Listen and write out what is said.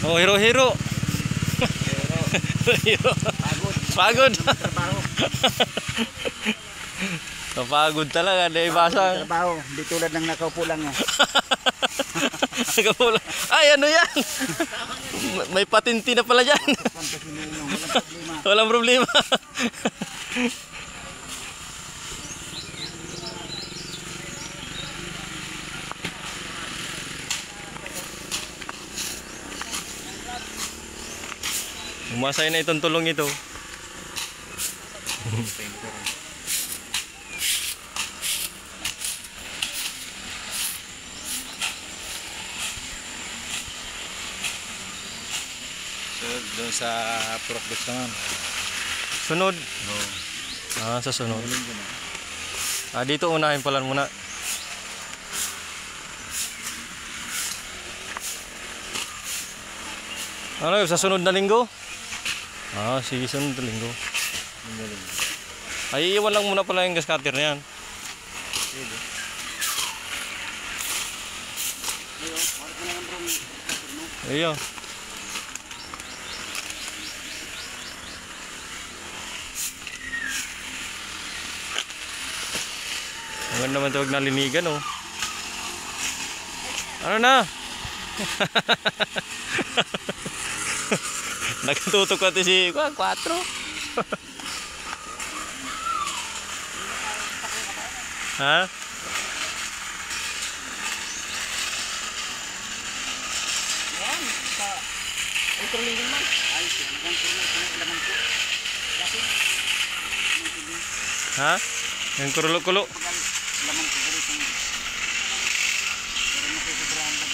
Oh, hero-hero. Hero. Pagod. Kapagod talaga, dahil basang. Trabaho, di tulad ng nakaupo lang. Nakaupo lang. Ay, ano yan? May patinti na pala dyan. Walang problema. Umasay na itong tulong ito. So, doon sa Purokbus naman. Sunod. Oo. Ah, sa sunod. Ah, dito unahin pala muna. Ano, sa sunod na linggo? Ah, sige, sunod na linggo. Ay, iwan lang muna pala yung gas cutter na yan. Ayun. Ang naman tawag na linigan, oh. Ano na? Nagtutok natin si 4. Ha? Yan, sa kontrolin man. Ay, kontrolin ko. Ha? Yung kulo-kulo. Laman ko rin sa pero makusobrahan na